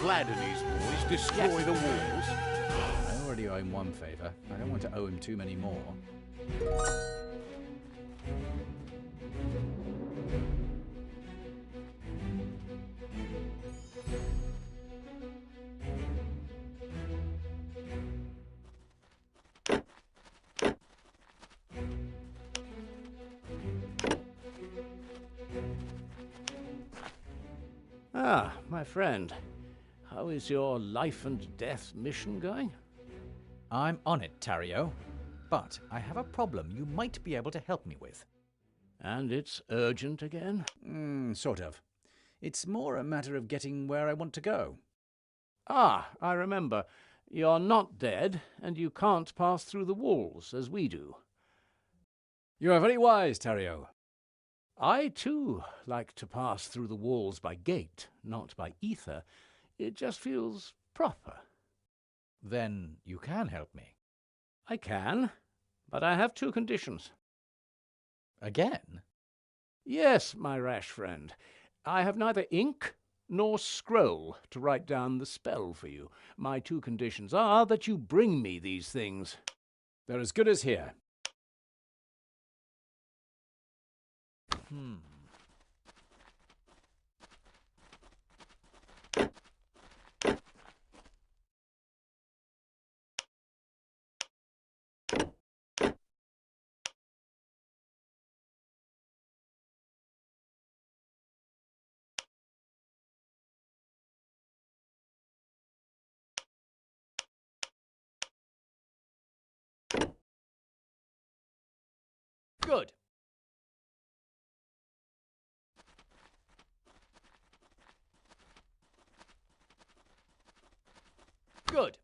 Vlad and his boys destroy the walls? I already owe him one favour. I don't want to owe him too many more. Ah, my friend. How is your life and death mission going? I'm on it, Tario. But I have a problem you might be able to help me with. And it's urgent again? Sort of. It's more a matter of getting where I want to go. Ah, I remember. You're not dead, and you can't pass through the walls, as we do. You are very wise, Tario. I, too, like to pass through the walls by gate, not by ether. It just feels proper. Then you can help me. I can, but I have two conditions. Again? Yes, my rash friend. I have neither ink nor scroll to write down the spell for you. My two conditions are that you bring me these things. They're as good as here. Good. Good.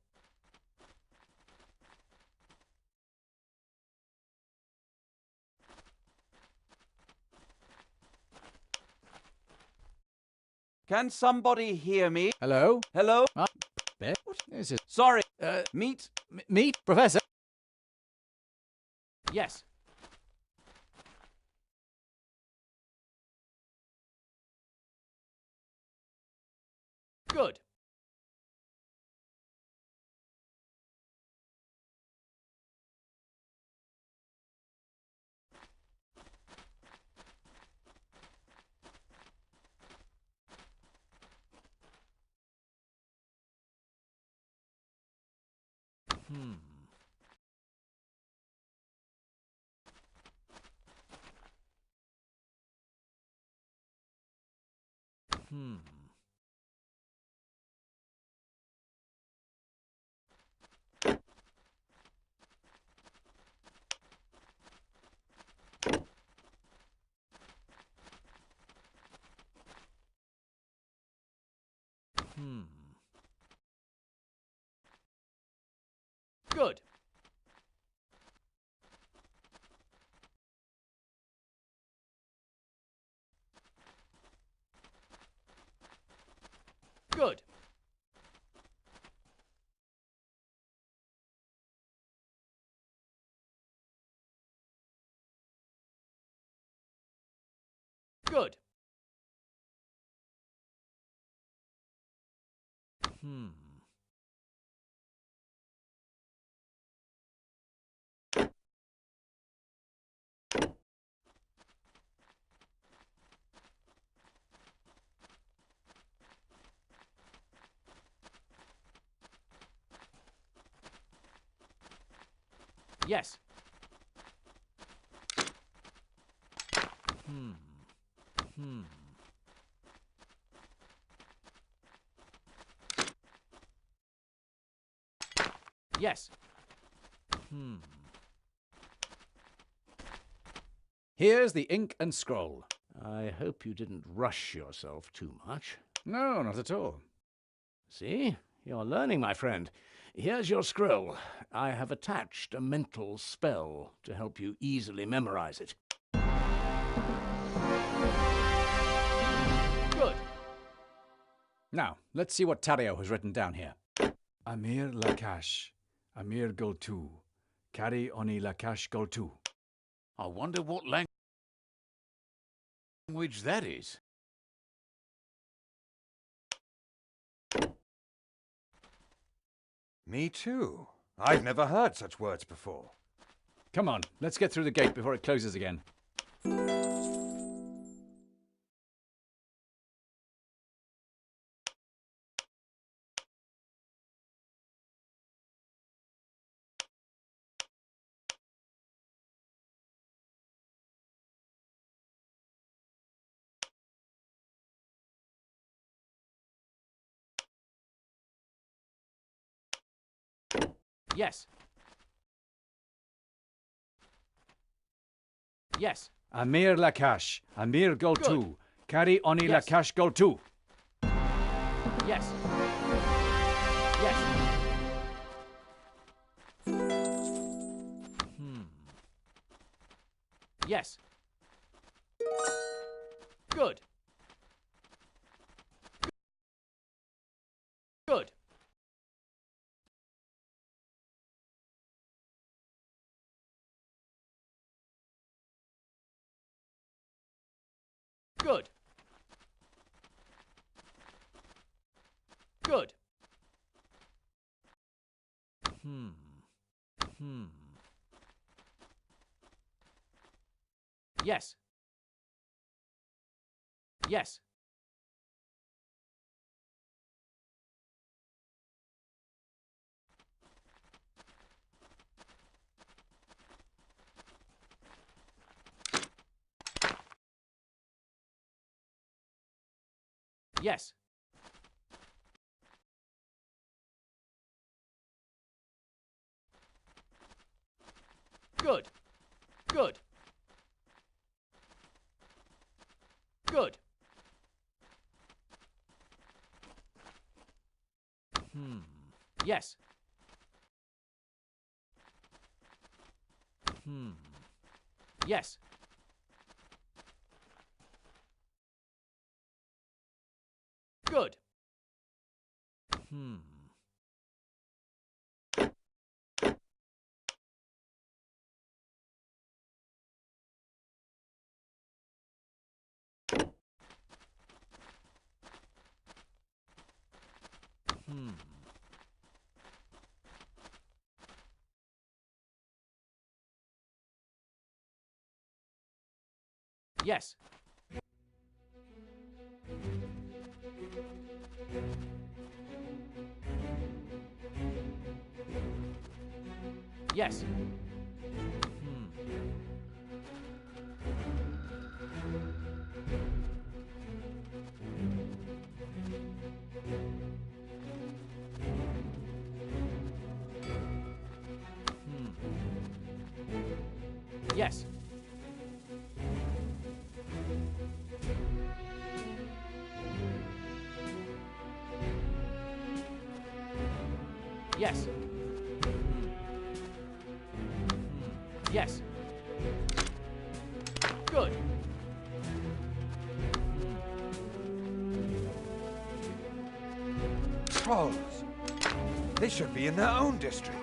Can somebody hear me? Hello? Hello? What is it? Sorry. Meet. Meet, Professor? Yes. Good. Good. Good. Good. Yes. Yes. Here's the ink and scroll. I hope you didn't rush yourself too much. No, not at all. See? You're learning, my friend. Here's your scroll. I have attached a mental spell to help you easily memorize it. Good. Now, let's see what Tario has written down here. Amir Lakash, Amir Gultu, Kari Oni Lakash Gultu. I wonder what language that is. Me too. I've never heard such words before. Come on, let's get through the gate before it closes again. Yes. Yes. Amir Lakash, Amir Gol Good. 2. Carry Oni Yes. Lakash Gol 2. Yes. Yes. Yes. Good. Good. Good. Good. Yes. Yes. Yes. Good. Good. Good. Yes. Yes. Good. Yes. Yes. Yes. Yes. Yes. Good. Trolls. They should be in their own district.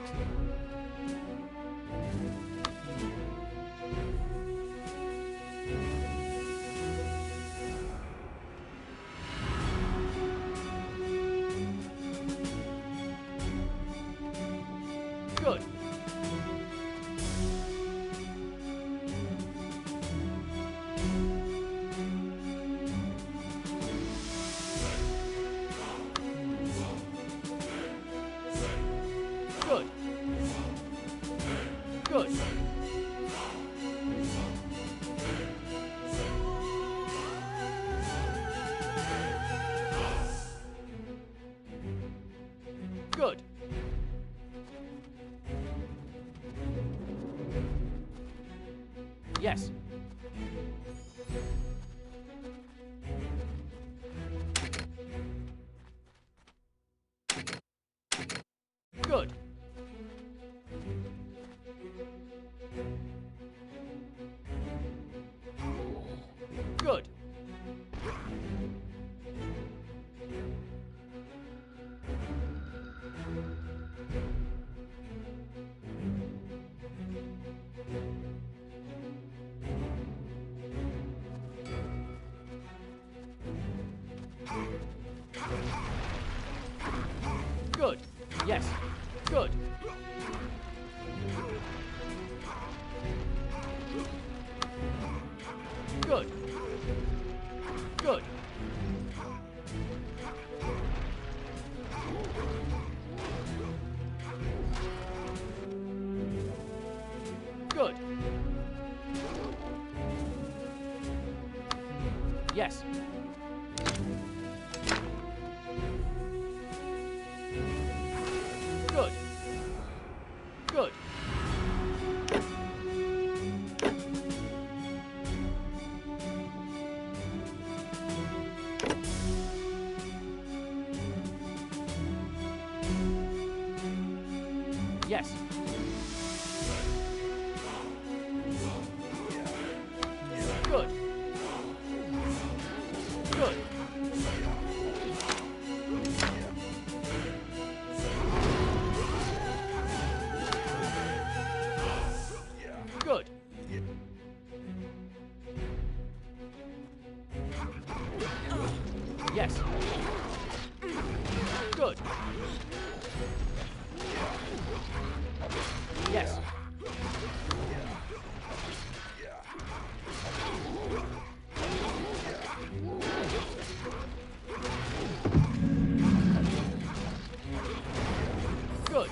Good. Good. Good. Good. Yes. Good. Good. Yes. Good. Good. Yes. Good. Good. Good. Yes. Good. Yes. Good.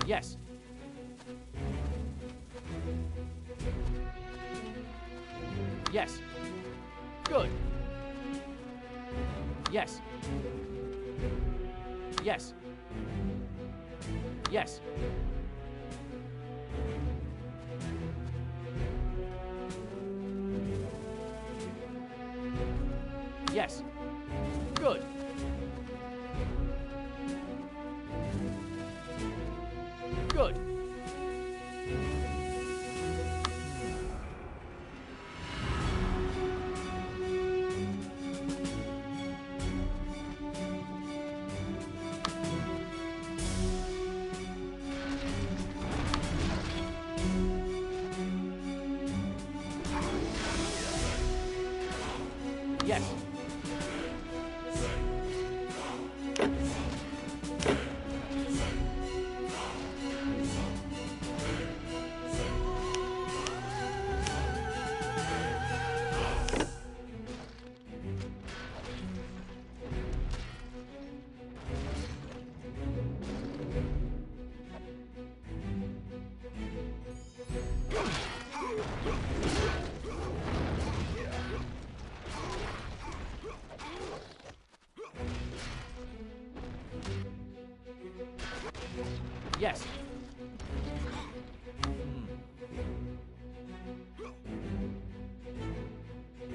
Yes. Yes. Good. Yes. Yes. Yes. Yes. Good. Good. Yes. Yes.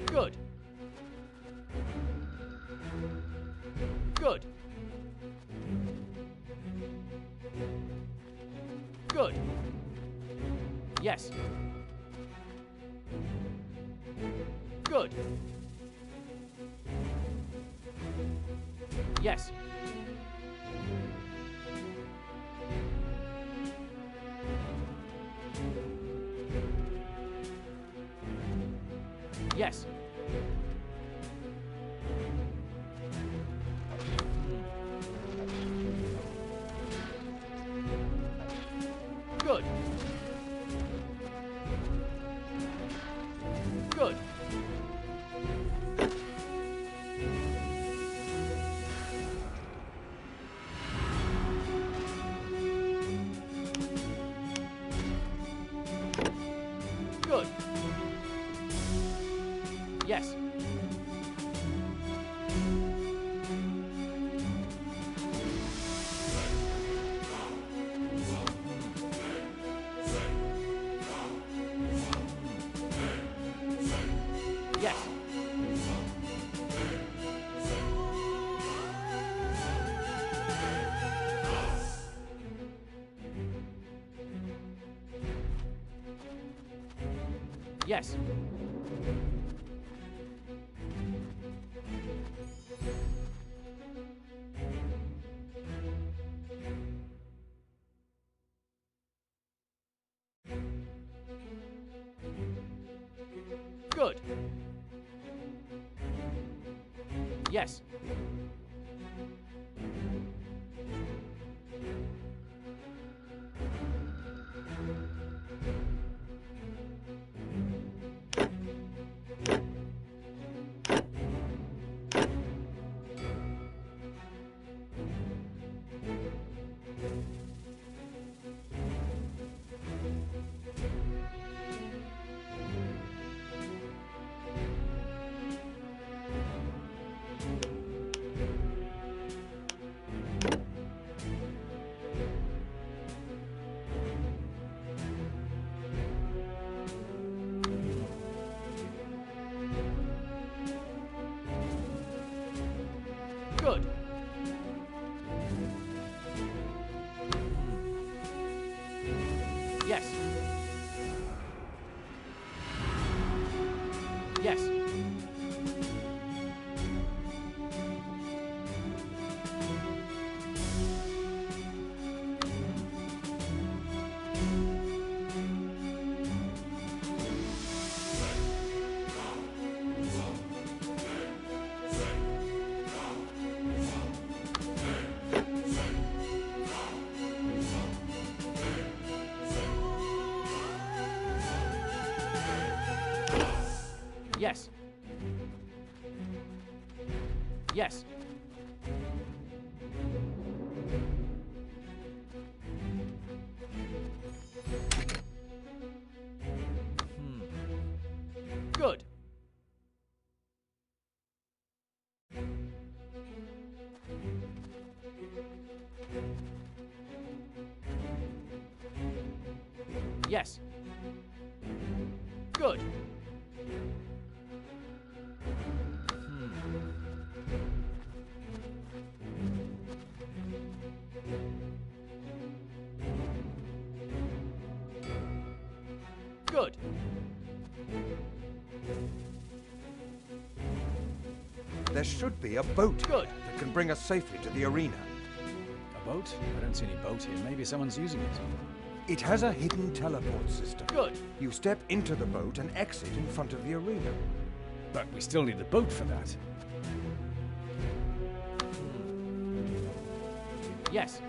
Good. Good. Good. Yes. Good. Yes. Yes. Good. Good. Good. Yes. Yes. Yes. Good. Yes. Yes. Yes. Yes. Yes. Good. Yes. Good. Good. There should be a boat Good. here that can bring us safely to the arena. A boat? I don't see any boat here. Maybe someone's using it. It has a hidden teleport system. Good. You step into the boat and exit in front of the arena. But we still need the boat for that. Yes.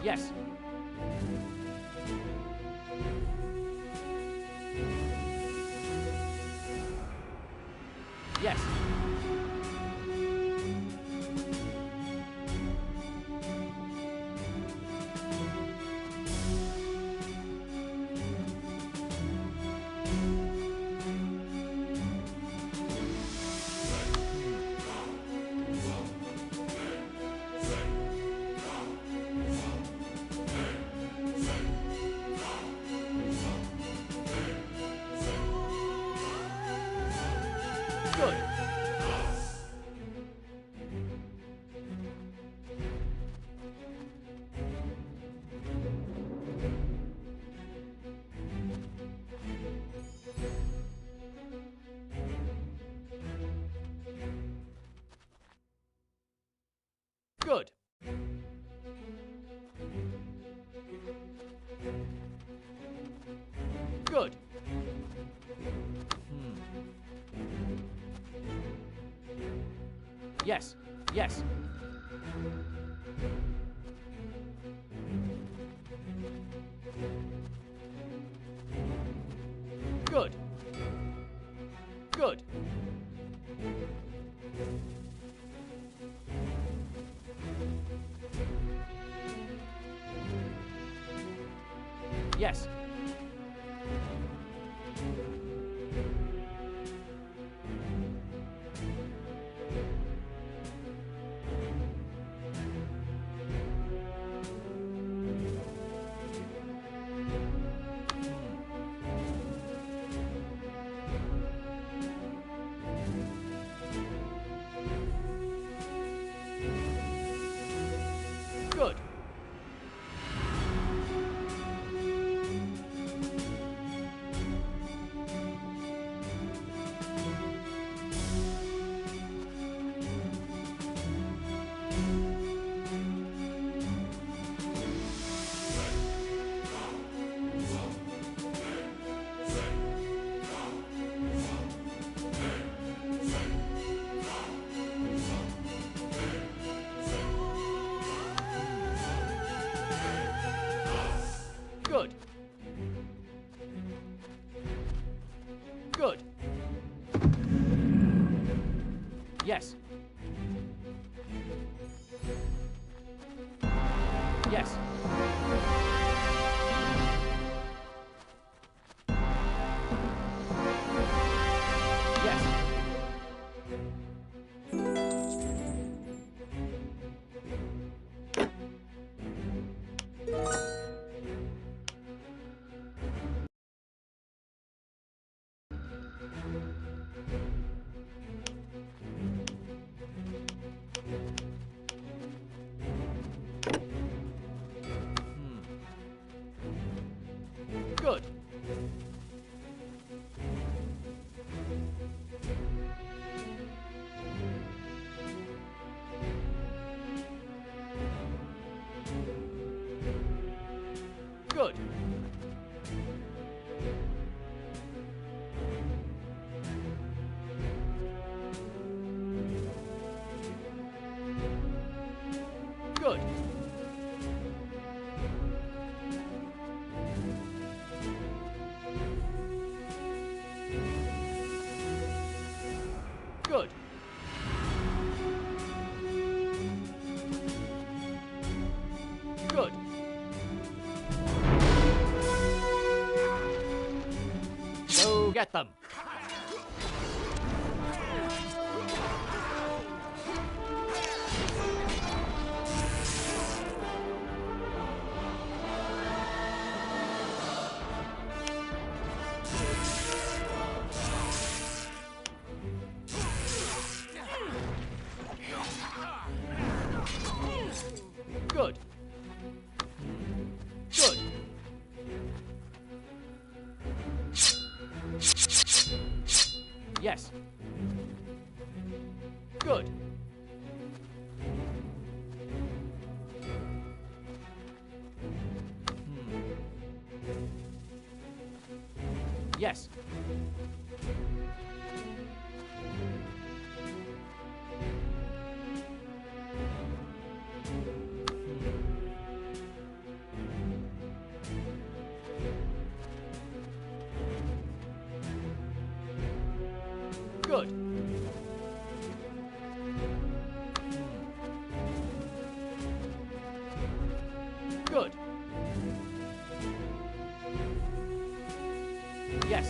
Yes. Yes. Good. Good. Good. Yes. Yes. Good. Good. Yes. Good. Good. Good. Yes. Yes. Yes. Good. Good. Good. Go get them. Good. Good. Yes. Good. Yes. Good. Good. Yes.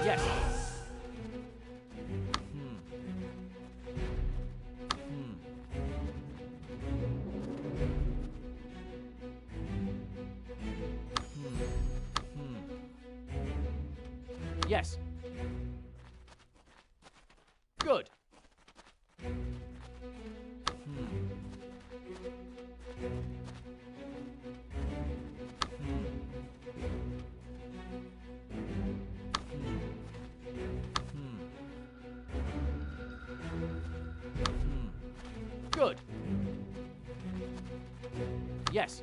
Yes. Yes. Good. Good. Yes.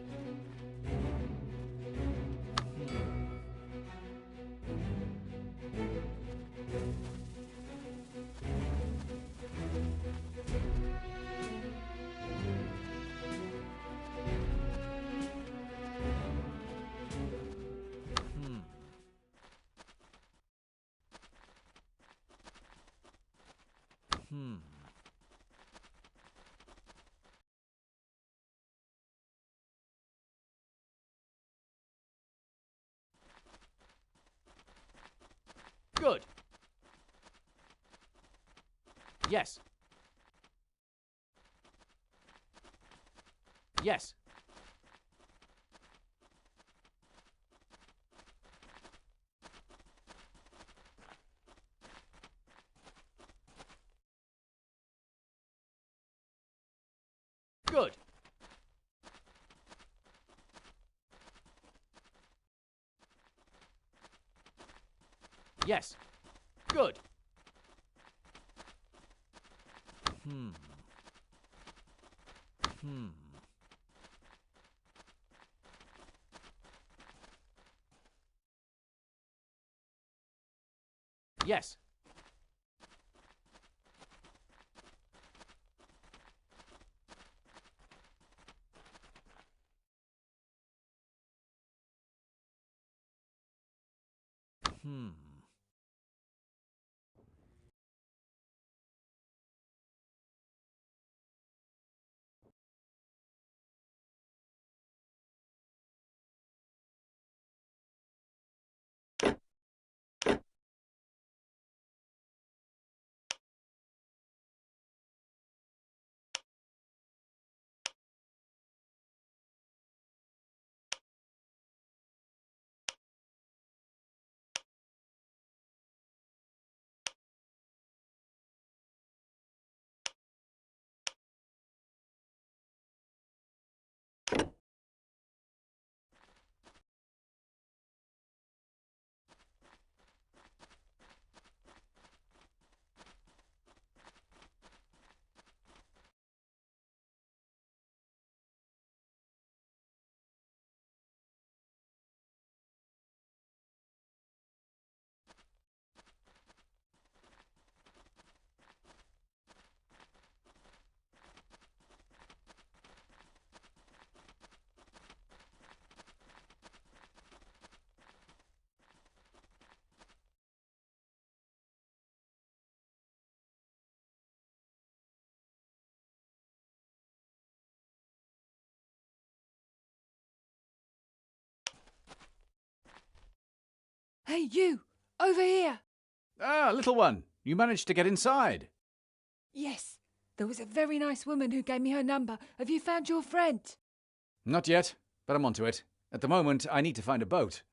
Good. Yes. Yes. Good. Yes. Good. Yes. Hey, you! Over here! Ah, little one, you managed to get inside. Yes, there was a very nice woman who gave me her number. Have you found your friend? Not yet, but I'm onto it. At the moment, I need to find a boat.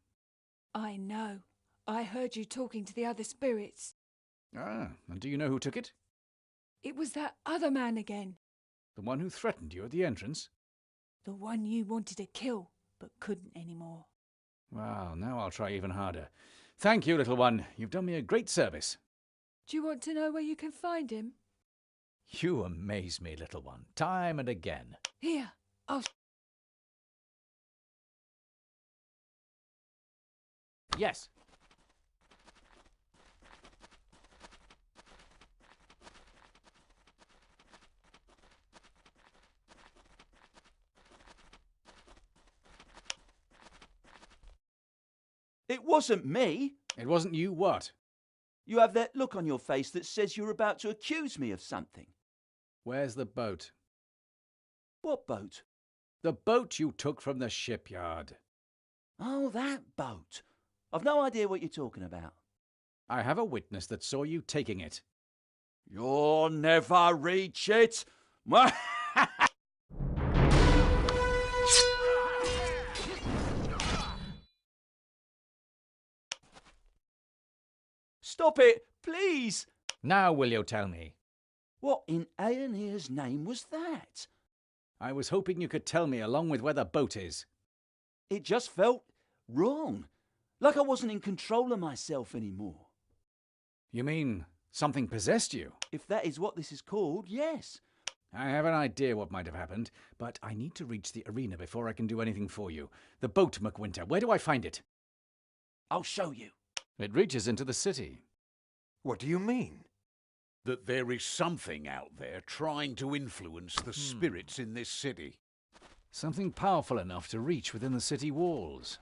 I know. I heard you talking to the other spirits. Ah, and do you know who took it? It was that other man again. The one who threatened you at the entrance? The one you wanted to kill, but couldn't anymore. Well, now I'll try even harder. Thank you, little one. You've done me a great service. Do you want to know where you can find him? You amaze me, little one, time and again. Here, I'll... Yes. It wasn't me. It wasn't you, what? You have that look on your face that says you're about to accuse me of something. Where's the boat? What boat? The boat you took from the shipyard. Oh, that boat. I've no idea what you're talking about. I have a witness that saw you taking it. You'll never reach it. Stop it, please. Now will you tell me? What in Aenea's name was that? I was hoping you could tell me along with where the boat is. It just felt wrong. Like I wasn't in control of myself anymore. You mean something possessed you? If that is what this is called, yes. I have an idea what might have happened, but I need to reach the arena before I can do anything for you. The boat, McWinter, where do I find it? I'll show you. It reaches into the city. What do you mean? That there is something out there trying to influence the spirits in this city. Something powerful enough to reach within the city walls.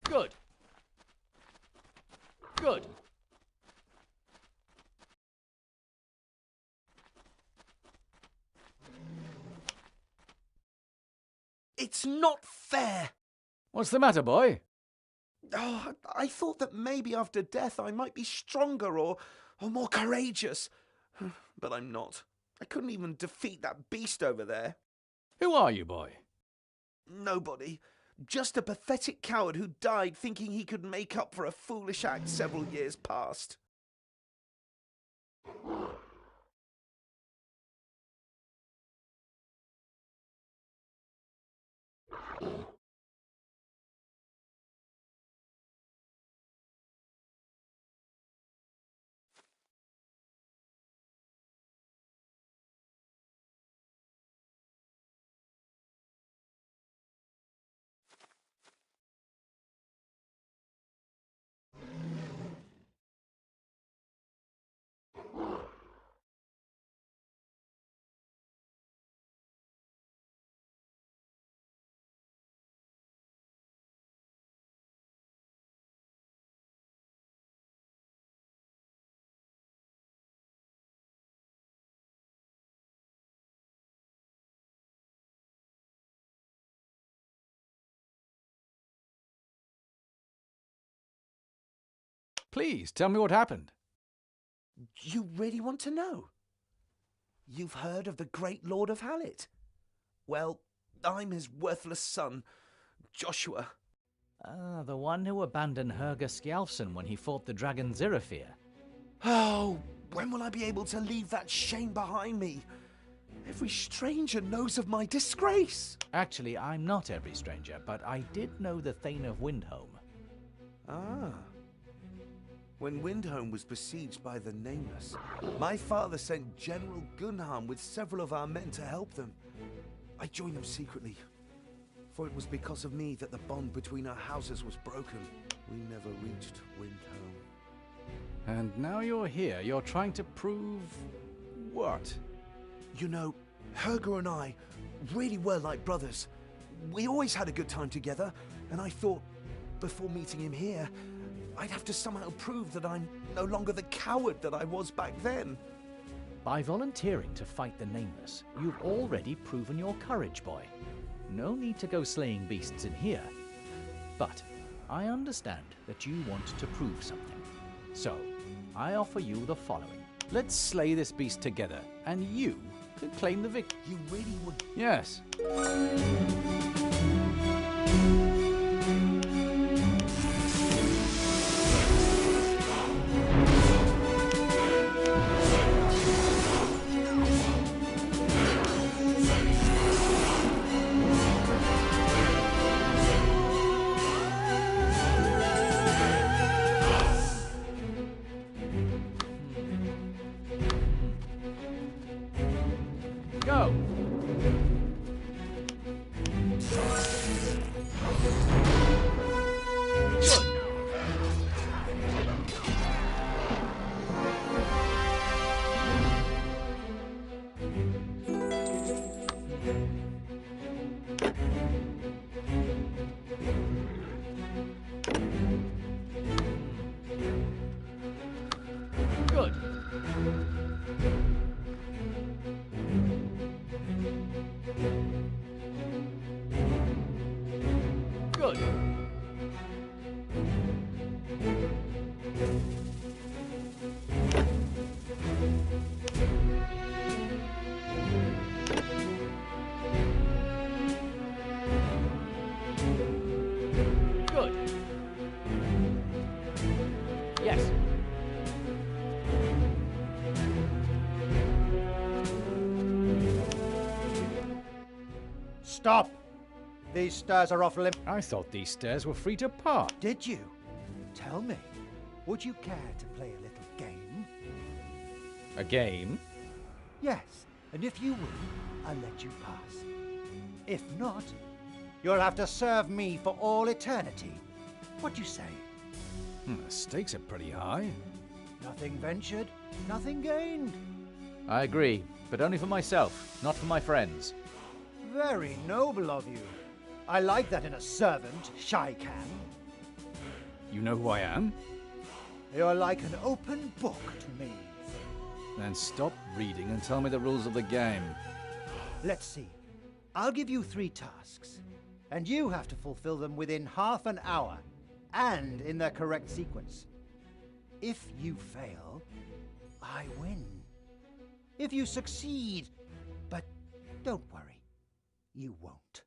Good. Good. It's not fair. What's the matter, boy? Oh, I thought that maybe after death I might be stronger or more courageous. But I'm not. I couldn't even defeat that beast over there. Who are you, boy? Nobody. Just a pathetic coward who died thinking he could make up for a foolish act several years past. Please, tell me what happened. You really want to know? You've heard of the great Lord of Hallet? Well, I'm his worthless son, Joshua. Ah, the one who abandoned Herger Skjalfsson when he fought the dragon Zirafir. Oh, when will I be able to leave that shame behind me? Every stranger knows of my disgrace. Actually, I'm not every stranger, but I did know the Thane of Windhome. Ah. When Windhome was besieged by the Nameless, my father sent General Gunham with several of our men to help them. I joined them secretly, for it was because of me that the bond between our houses was broken. We never reached Windhome. And now you're here. You're trying to prove... what? You know, Herger and I really were like brothers. We always had a good time together, and I thought, before meeting him here, I'd have to somehow prove that I'm no longer the coward that I was back then. By volunteering to fight the Nameless, you've already proven your courage, boy. No need to go slaying beasts in here. But I understand that you want to prove something. So, I offer you the following. Let's slay this beast together, and you can claim the victory. You really would... Yes. Go! Good. Good. Good. Yes. Stop! These stairs are off limits. I thought these stairs were free to park. Did you? Tell me, would you care to play a little game? A game? Yes, and if you win, I'll let you pass. If not, you'll have to serve me for all eternity. What do you say? The stakes are pretty high. Nothing ventured, nothing gained. I agree, but only for myself, not for my friends. Very noble of you. I like that in a servant, Shaikan. You know who I am? You're like an open book to me. Then stop reading and tell me the rules of the game. Let's see. I'll give you 3 tasks, and you have to fulfill them within half an hour, and in their correct sequence. If you fail, I win. If you succeed, but don't worry, you won't.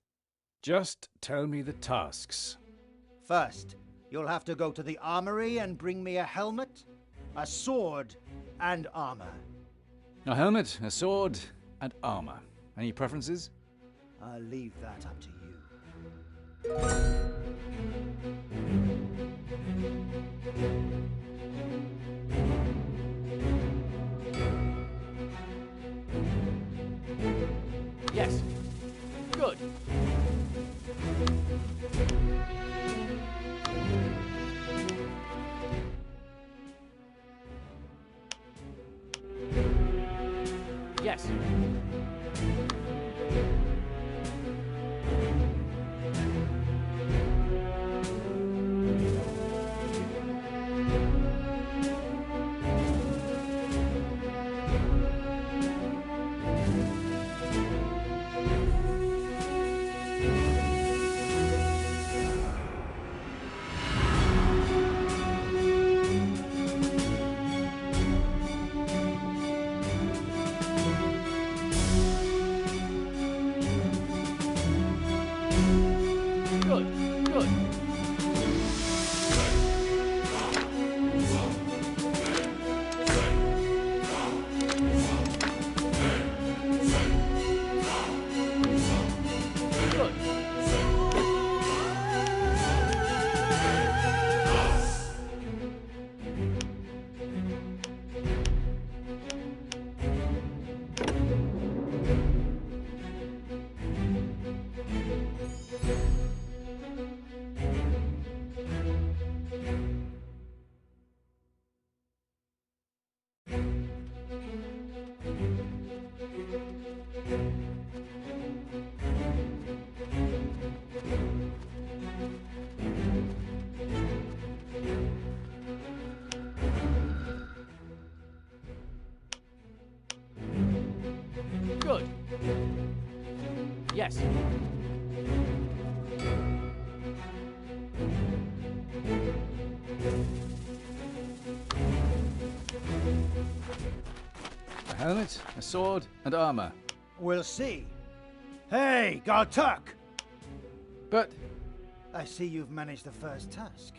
Just tell me the tasks. First, you'll have to go to the armory and bring me a helmet, a sword, and armor. A helmet, a sword, and armor. Any preferences? I'll leave that up to you. Yes. Good. Yes. Yes. A helmet, a sword, and armor. We'll see. Hey, Galtuk! But I see you've managed the first task.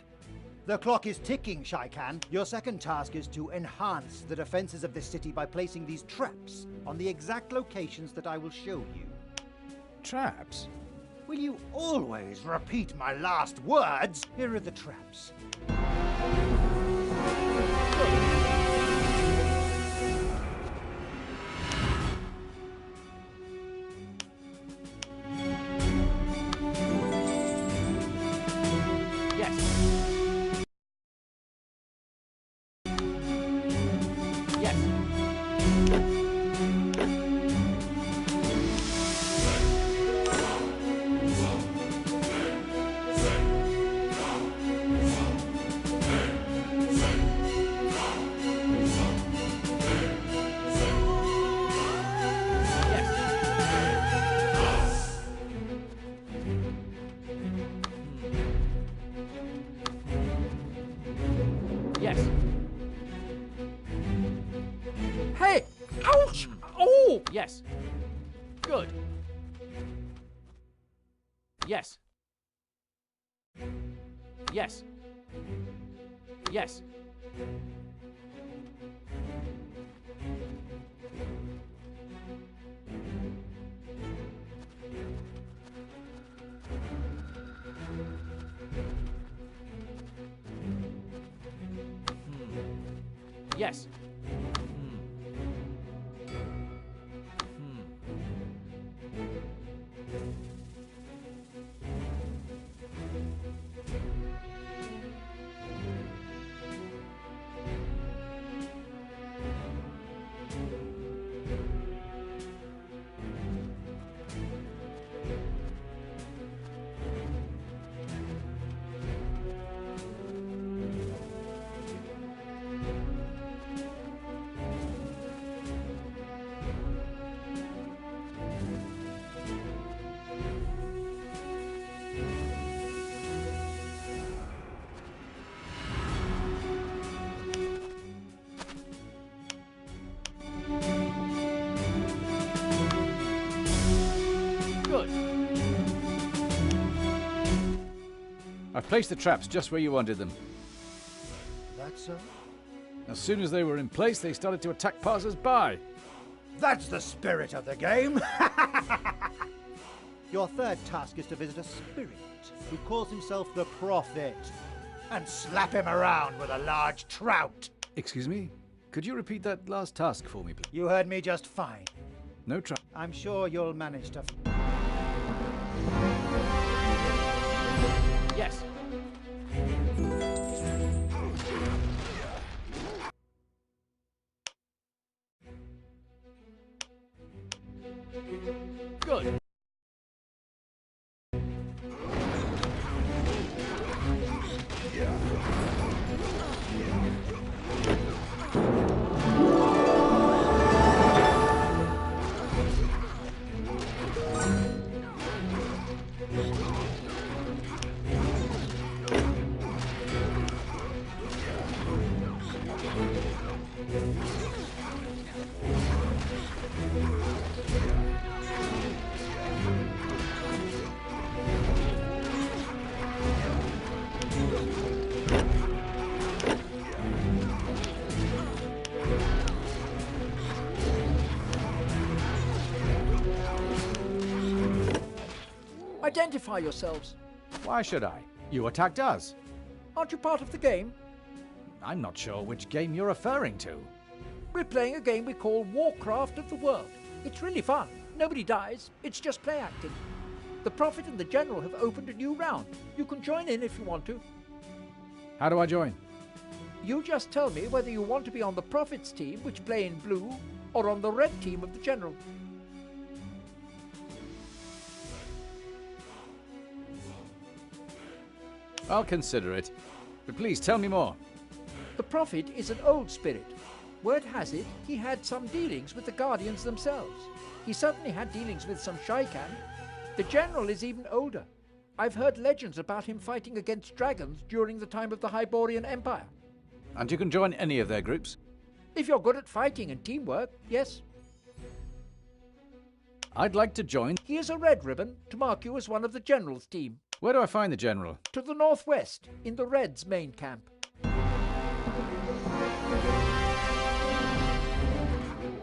The clock is ticking, Shaikan. Your second task is to enhance the defenses of this city by placing these traps on the exact locations that I will show you. traps? Will you always repeat my last words? Here are the traps. Yes. Yes. Yes. Hey! Ouch! Oh! Yes. Good. Yes. Yes. Yes. Yes. Good. I've placed the traps just where you wanted them. That's so? As soon as they were in place, they started to attack passers-by. That's the spirit of the game! Your third task is to visit a spirit who calls himself the Prophet and slap him around with a large trout. Excuse me? Could you repeat that last task for me, please? You heard me just fine. No trap. I'm sure you'll manage to... Yes. Good. Identify yourselves. Why should I? You attacked us. Aren't you part of the game? I'm not sure which game you're referring to. We're playing a game we call Warcraft of the World. It's really fun. Nobody dies. It's just play acting. The Prophet and the General have opened a new round. You can join in if you want to. How do I join? You just tell me whether you want to be on the Prophet's team, which play in blue, or on the red team of the General. I'll consider it. But please tell me more. The Prophet is an old spirit. Word has it, he had some dealings with the Guardians themselves. He certainly had dealings with some Shaikan. The general is even older. I've heard legends about him fighting against dragons during the time of the Hyborian Empire. And you can join any of their groups? If you're good at fighting and teamwork, yes. I'd like to join. Here's a red ribbon to mark you as one of the general's team. Where do I find the general? To the northwest, in the Reds' main camp.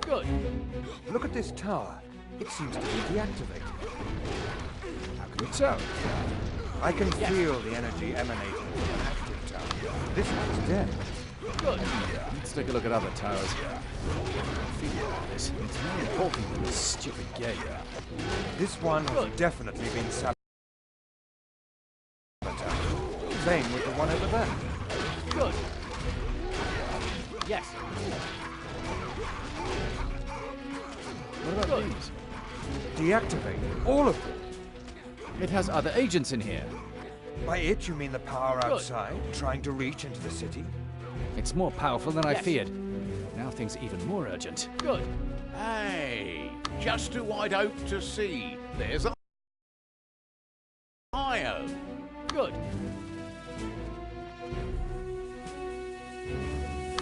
Good. Look at this tower. It seems to be deactivated. How can you tell? I can feel the energy emanating from an active tower. This one's dead. Good. Let's take a look at other towers. I feel about this. It's more important than this stupid game. This one has definitely been sabotaged. Same with the one over there. Good. Yes. What about these? Deactivate all of them. It has other agents in here. By it, you mean the power outside, trying to reach into the city? It's more powerful than I feared. Now things are even more urgent. Good. Hey, just who I'd hoped to see. There's Io. Good.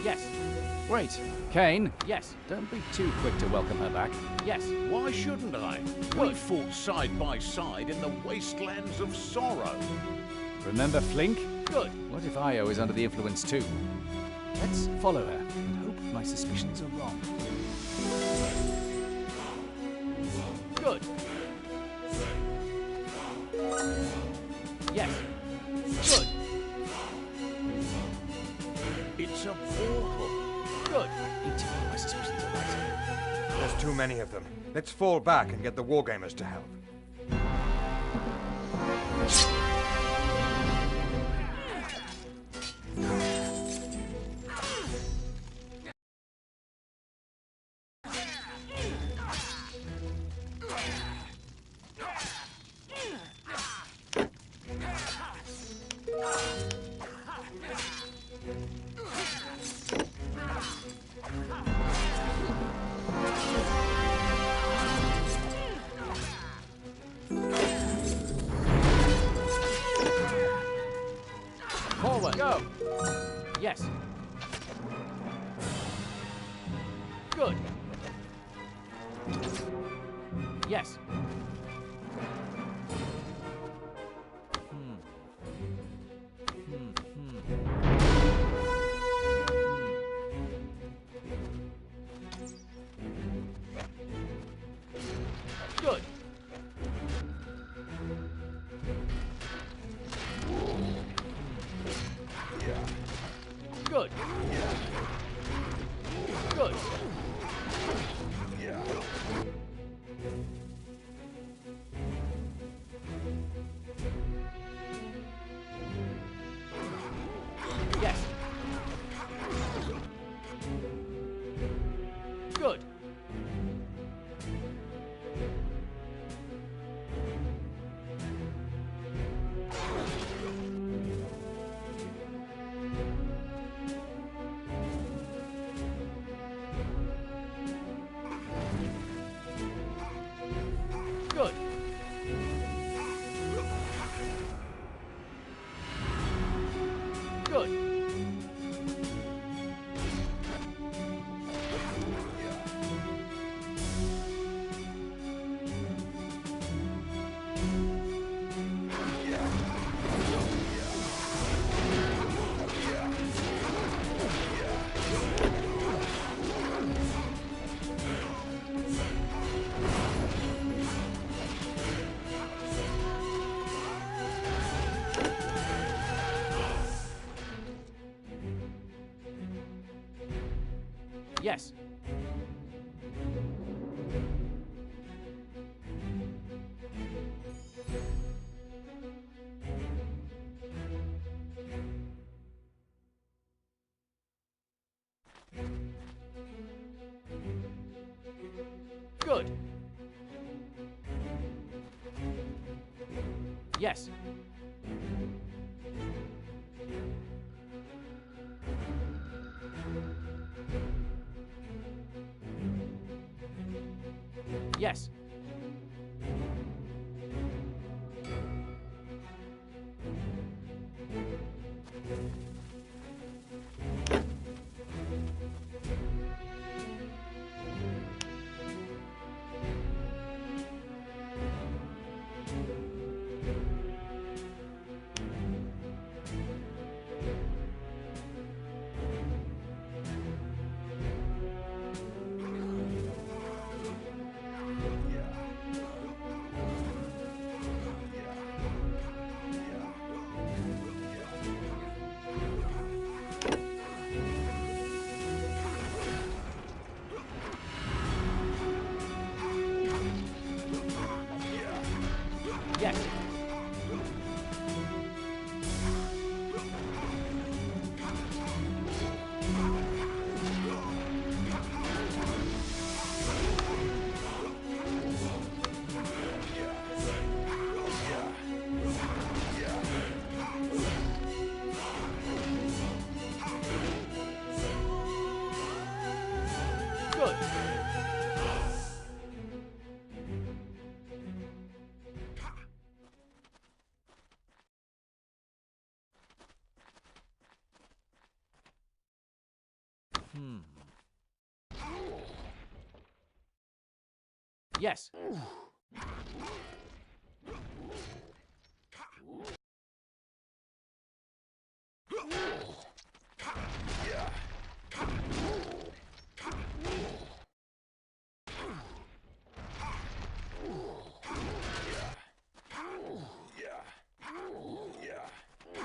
Yes. Wait, Kane, Yes. don't be too quick to welcome her back. Yes. Why shouldn't I? We fought side by side in the wastelands of sorrow. Remember Flink? Good. What if Io is under the influence too? Let's follow her and hope my suspicions are wrong. Good. Yes. Good. It's a portal. Good. Me too, my suspicions are right. There's too many of them. Let's fall back and get the wargamers to help. Forward. Go. Yes. Good. Yes. Good. Good. Good. Yes. Good. Good. Good. Yes. Good. Yes. Yes. Yes.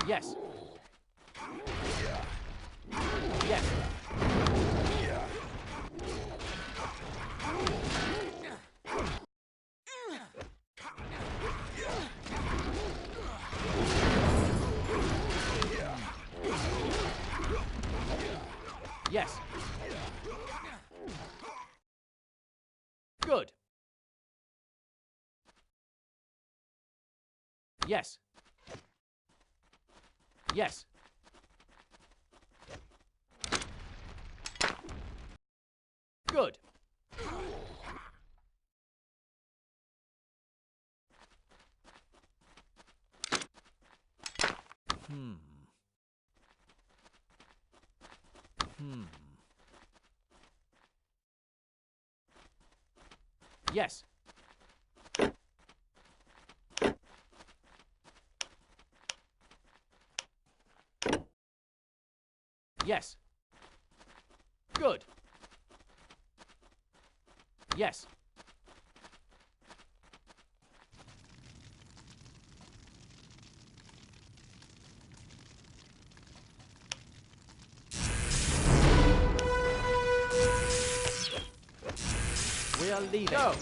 Yes. Yes. Yes. Good. Yes. Yes. Good. Yes. Yes. Good. Yes. We are leaving. Go.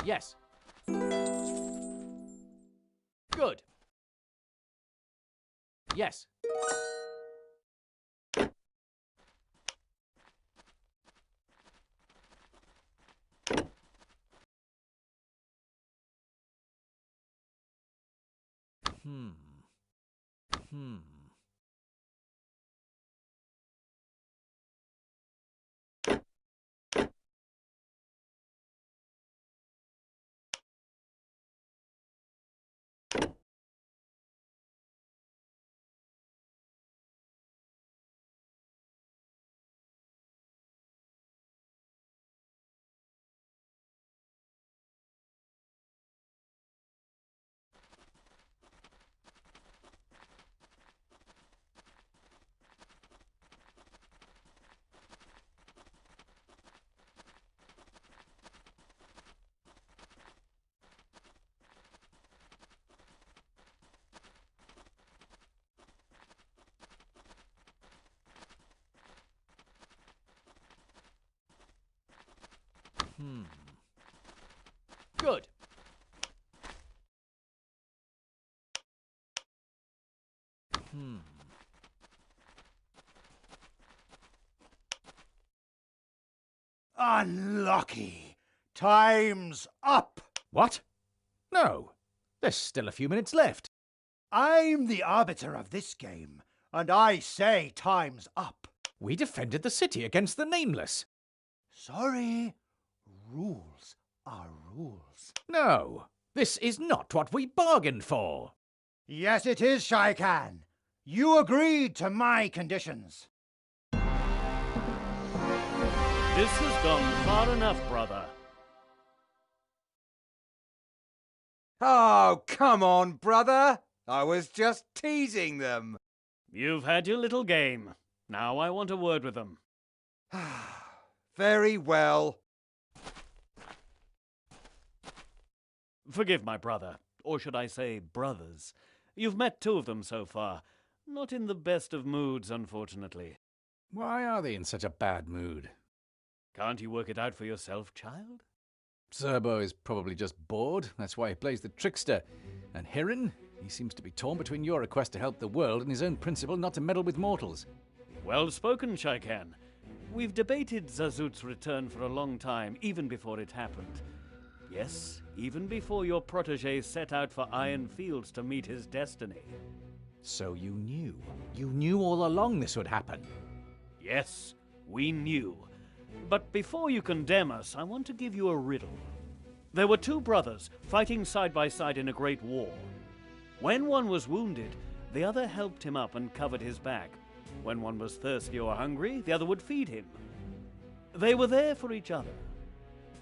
Yes. Good. Yes. Good. Unlucky. Time's up. What? No. There's still a few minutes left. I'm the arbiter of this game, and I say time's up. We defended the city against the Nameless. Sorry. Rules are rules. No, this is not what we bargained for. Yes, it is, Shaikan. You agreed to my conditions. This has gone far enough, brother. Oh, come on, brother. I was just teasing them. You've had your little game. Now I want a word with them. Very well. Forgive my brother, or should I say brothers. You've met two of them so far. Not in the best of moods, unfortunately. Why are they in such a bad mood? Can't you work it out for yourself, child? Zerbo is probably just bored. That's why he plays the trickster. And Hirin? He seems to be torn between your request to help the world and his own principle not to meddle with mortals. Well spoken, Shaikan. We've debated Zazut's return for a long time, even before it happened. Yes, even before your protege set out for Iron Fields to meet his destiny. So you knew. You knew all along this would happen. Yes, we knew. But before you condemn us, I want to give you a riddle. There were two brothers fighting side by side in a great war. When one was wounded, the other helped him up and covered his back. When one was thirsty or hungry, the other would feed him. They were there for each other.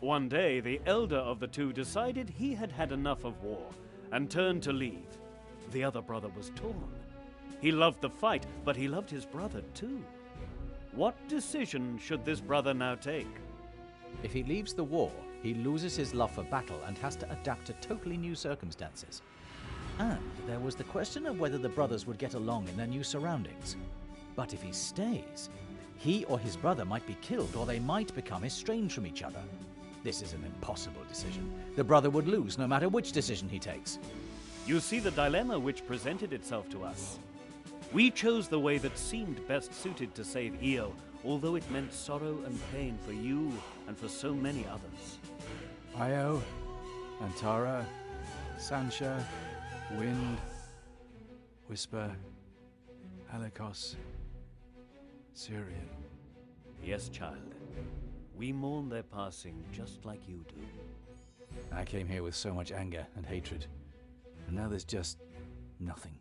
One day, the elder of the two decided he had had enough of war and turned to leave. The other brother was torn. He loved the fight, but he loved his brother too. What decision should this brother now take? If he leaves the war, he loses his love for battle and has to adapt to totally new circumstances. And there was the question of whether the brothers would get along in their new surroundings. But if he stays, he or his brother might be killed, or they might become estranged from each other. This is an impossible decision. The brother would lose no matter which decision he takes. You see the dilemma which presented itself to us. We chose the way that seemed best suited to save Io, although it meant sorrow and pain for you and for so many others. Io, Antara, Sancha, Wind, Whisper, Helikos, Syrian. Yes, child. We mourn their passing just like you do. I came here with so much anger and hatred, and now there's just nothing.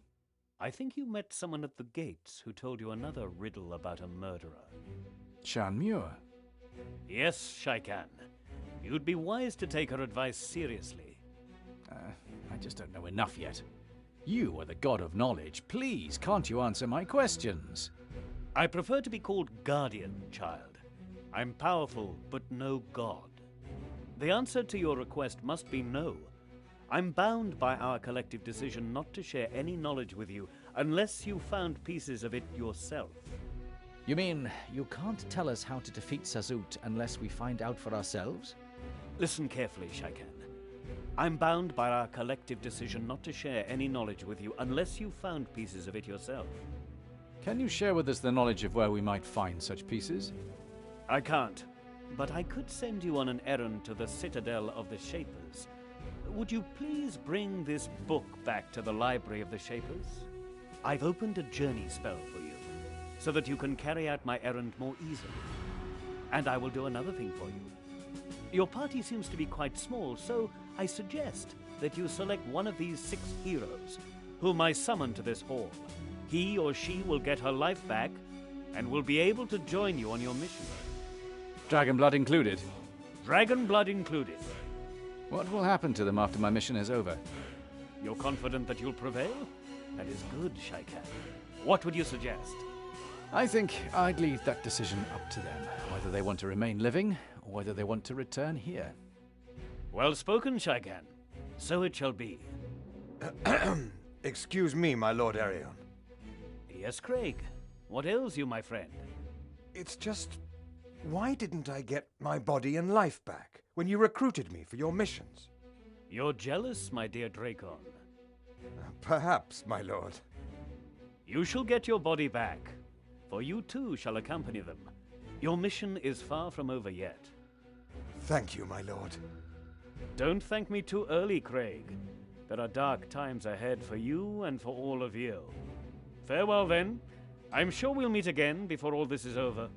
I think you met someone at the gates who told you another riddle about a murderer. Shan Muir. Yes, Shaikan. You'd be wise to take her advice seriously. I just don't know enough yet. You are the god of knowledge. Please, can't you answer my questions? I prefer to be called Guardian, child. I'm powerful, but no god. The answer to your request must be no. I'm bound by our collective decision not to share any knowledge with you unless you found pieces of it yourself. You mean you can't tell us how to defeat Sazut unless we find out for ourselves? Listen carefully, Shaikan. I'm bound by our collective decision not to share any knowledge with you unless you found pieces of it yourself. Can you share with us the knowledge of where we might find such pieces? I can't, but I could send you on an errand to the Citadel of the Shapers. Would you please bring this book back to the Library of the Shapers? I've opened a journey spell for you, so that you can carry out my errand more easily. And I will do another thing for you. Your party seems to be quite small, so I suggest that you select one of these 6 heroes, whom I summon to this hall. He or she will get her life back, and will be able to join you on your mission. Dragon blood included. Dragon blood included. What will happen to them after my mission is over? You're confident that you'll prevail? That is good, Shaikan. What would you suggest? I think I'd leave that decision up to them, whether they want to remain living or whether they want to return here. Well spoken, Shaikan. So it shall be. Excuse me, my Lord Yes, Craig. What ails you, my friend? It's just... Why didn't I get my body and life back when you recruited me for your missions? You're jealous, my dear Dracon. Perhaps, my lord. You shall get your body back, for you too shall accompany them. Your mission is far from over yet. Thank you, my lord. Don't thank me too early, Craig. There are dark times ahead for you and for all of you. Farewell, then. I'm sure we'll meet again before all this is over.